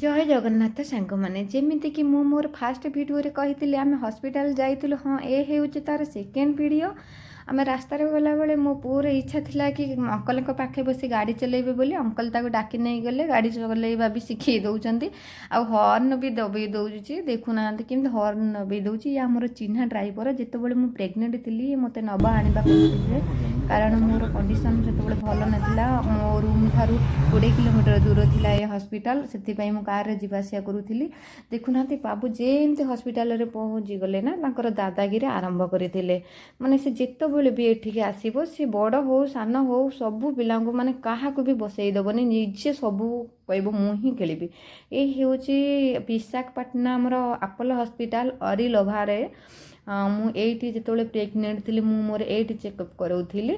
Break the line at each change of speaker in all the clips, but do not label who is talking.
जय जगन्नाथ सांग मैंने जमीती कि मु मोर फास्ट भिडियो कही आम हॉस्पिटल जाइलु हाँ ये हूँ तार सेकेंड वीडियो आम रास्त गला बेले मो पुअर इच्छा थिला कि अंकल पाखे बसी गाड़ी चलेबे बोली अंकल ताको डाकी नहीं गले गाड़ी चलेबा भी शिखई दौरान आ हर्न भी दबे दौची देखुना कि हर्न दबे दौची या मोर चिन्हा ड्राइवर जिते मुझे प्रेग्नेंट थी मत नवा आने कारण मोर कंडीशन जो भल नाला मो रूम ठारू 20 किलोमीटर दूर थिला ये हॉस्पिटल से कार जावासिया करूली देखुना बाबू जेमती हॉस्पिटल पहुँची गले ना दादागिरी आरंभ करते माने से जितेबले भी एठिक आसब सी बड़ हो सान हो सबू पिला माने क्या भी बसईदबनी निजे सबू कह मुझी खेली ये हूँ विशाखापाटनम आपोलो हॉस्पिटल अरिलोभारे मुझे जिते प्रेग्नेंट थी मोर ये चेकअप कराऊली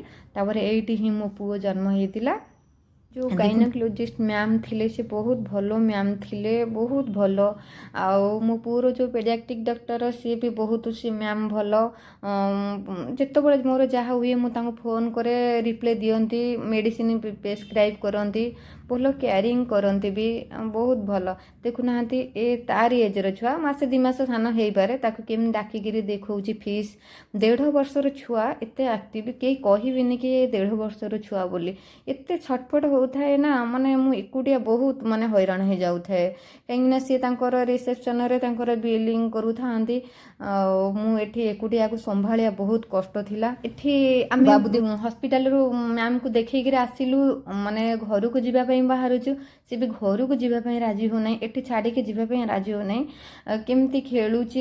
ये ही मो पुओ जन्म होता जो गाइनोकोलॉजिस्ट मैम थिले से बहुत भलो मैम थिले बहुत भलो आउ मो पुओर जो पेडियाट्रिक डॉक्टर सी भी बहुत सी मैम भलो जिते बड़े मोर जहाँ हुए मुझे फोन करे रिप्लाई दियंती मेडिसिन प्रेस्क्राइब करती भल केयरिंग करती भी बहुत भल देखुना ए तारी एजर छुआ मसे 2 मास सान हो पारे केमी डाकिकी देखा फीस 1.5 वर्षर छुआ एत एक्टिव कई कहबेनि कि 1.5 वर्षर छुआ बोली एत छटफट होता है ना माने मु एकुटिया बहुत माने हैरान हो जाऊे कहीं सी रिसेप्शन रे बिलिंग करूथांती मुझे एकुटिया को संभालिया बहुत कष्ट थिला एठी आम बाबू हॉस्पिटल रू मैम को देखिक आसिलु माने घर को जीवाई बाहरुचु सी भी घर को जीवाई राजी हो ना एठी छाड़ी के जीवाई राजी हो ना केमती खेलुची